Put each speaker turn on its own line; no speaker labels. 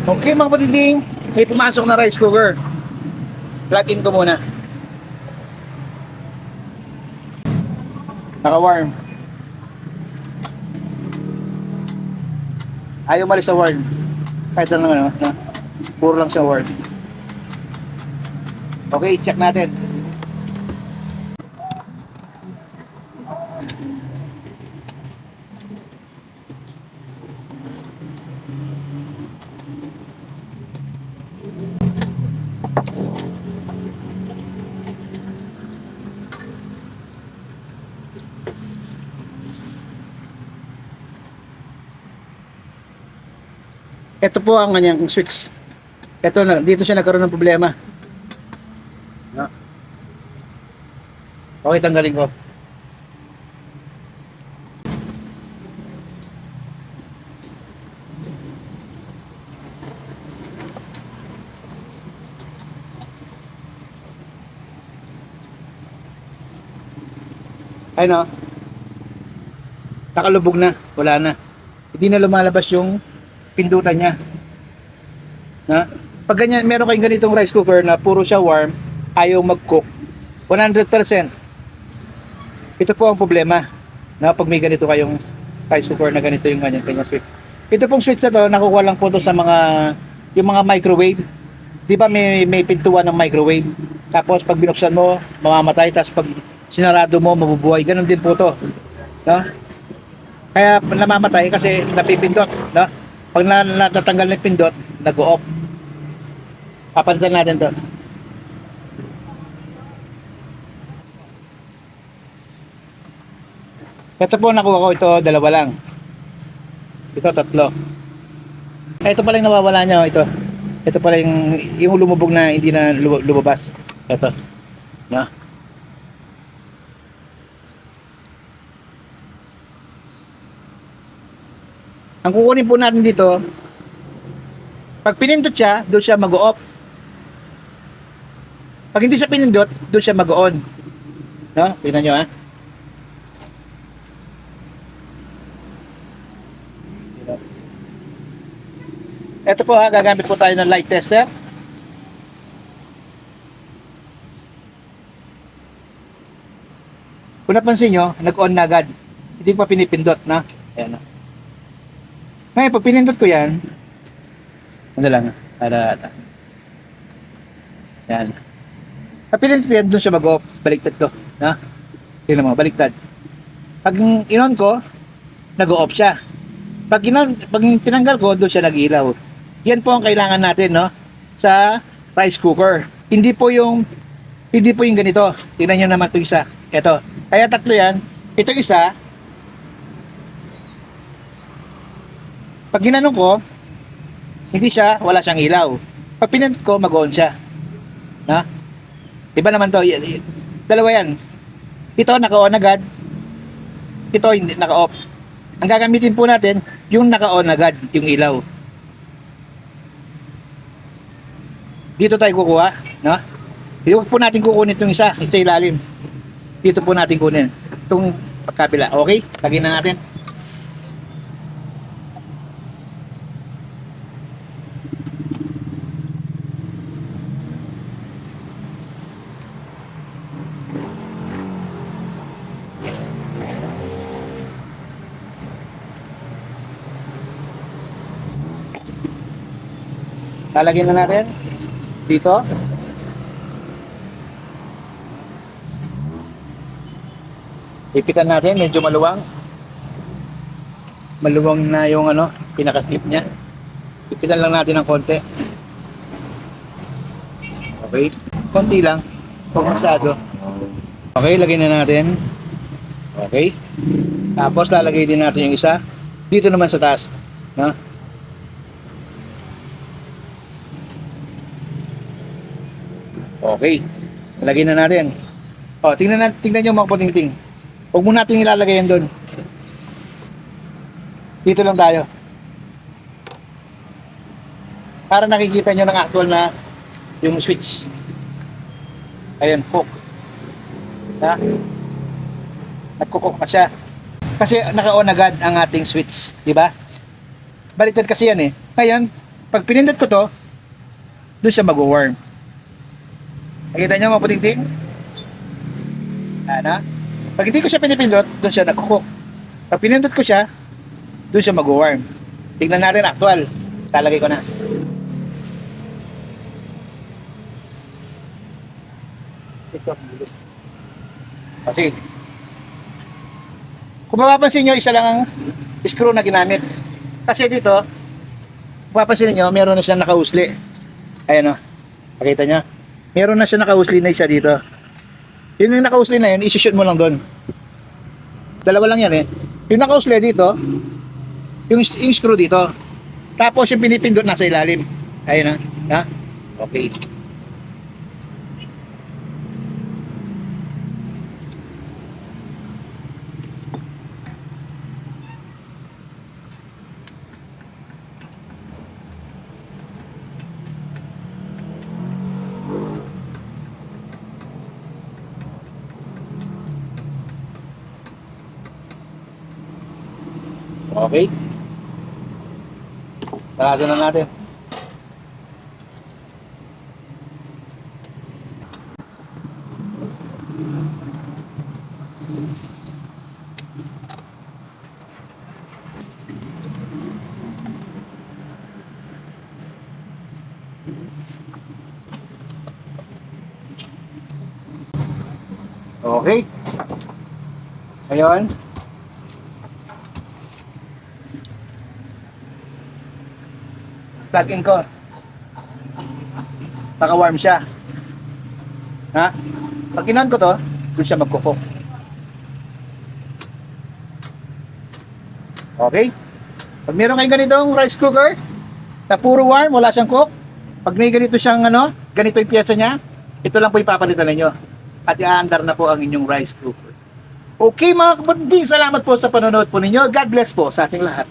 Okay mga patinding, may pumasok na rice cooker. Plug in ko muna. Naka-warm. Ayaw malis sa warm. Kahit ano naman, no? Puro lang sa warm. Okay, check natin. Ito po ang kanyang switch. Ito na, dito siya nagkaroon ng problema. No? Okay, tanggalin ko. Ay no. Nakalubog na, wala na. Hindi na lumalabas yung pindutan niya. Na? Pag ganyan, meron kayong ganitong rice cooker na puro siya warm, ayaw mag-cook, 100%. Ito po ang problema. Na pag may ganito kayong rice cooker na ganito yung kanyang switch. Ito pong switch na to, nakukuha lang po to sa mga yung mga microwave. Di ba may pintuan ng microwave? Tapos pag binuksan mo, mamamatay. Tapos pag sinarado mo, mabubuhay. Ganon din po to. No? Kaya namamatay kasi napipindot. No? Pag natatanggal ng pindot, nag-o-off. Papalitan natin to. Ito po nakuha ko, ito dalawa lang. Ito tatlo. Ito pala yung nawawala niya, ito. Ito pala yung lumubog na hindi na lumabas. Ito. No? Ang kukunin po natin dito, pag pinindot siya, doon siya mag-o-off. Pag hindi siya pinindot, doon siya mag-on. No? Tingnan nyo ha. Ito po ha, gagamit po tayo ng light tester. Kung napansin nyo, nag-on na agad. Hindi ko pa pinipindot na. Ayan na. Ngayon, pag pinindot ko yan, ano lang, yan. Pag pinindot ko yan, doon siya mag-off. Baliktad ko. Na? Tingnan mo, baliktad. Pag in-on ko, nag-off siya. Pag tinanggal ko, doon siya nag-ilaw. Yan po ang kailangan natin, no? Sa rice cooker. Hindi po yung ganito. Tingnan nyo naman 'tong isa. Ito. Kaya tatlo yan. Ito isa. Pag ginanong ko, hindi siya, wala siyang ilaw. Pag pinindot ko, mag-on siya. Na? Diba naman to? Dalawa yan. Ito, naka-on agad. Ito, hindi naka-off. Ang gagamitin po natin, yung naka-on agad, yung ilaw. Dito tayo kukuha. No? Huwag po natin kukunin itong isa. Sa ilalim. Dito po natin kunin. Itong pagkabila. Okay? Lagyan na natin. Lalagyan na natin dito. Ipitan natin, medyo maluwang. Maluwang na yung pinaka-clip niya. Ipitan lang natin ng konti. Okay, konti lang. Huwag masyado. Okay, lagyan na natin. Okay. Tapos lalagay din natin yung isa dito naman sa taas, no? Okay. Lagyan na natin. Oh, tingnan niyo mga puting-ting. Huwag mo natin ilalagay yan doon. Dito lang tayo. Para nakikita niyo ng actual na yung switch. Ayan, cook. Ha? Nagko-cook na siya. Kasi naka-on agad ang ating switch, di ba? Baliktad kasi yan eh. Ngayon, Pag pinindot ko to, doon siya mag-warm. Nakita nyo mga puting-ting? Ano? Pag hindi ko siya pinipindot, doon siya nag-cook. Pag pinindot ko siya, doon siya mag-warm. Tignan natin actual. Talagay ko na. Kasi, kung mapapansin nyo, isa lang ang screw na ginamit. Kasi dito, mapapansin nyo, meron na siyang nakausli. Ayan o. Pakita nyo. Meron na siya nakausli na isa dito. Yung nakausli na yun, isushoot mo lang doon. Dalawa lang yan eh. Yung nakausli dito, yung screw dito. Tapos yung pinipindot nasa ilalim. Ayun ha. Okay. Okay. Sarado na natin. Okay. Ngayon, plug in ko. Naka-warm siya. Ha? Pag inan ko to, doon siya magkukok. Okay? Pag meron kayong ganitong rice cooker na puro warm, wala siyang cook, pag may ganito siyang ganito yung pyesa niya, ito lang po ipapalitan ninyo. At i-aandar na po ang inyong rice cooker. Okay mga kapatid, salamat po sa panonood po ninyo. God bless po sa ating lahat.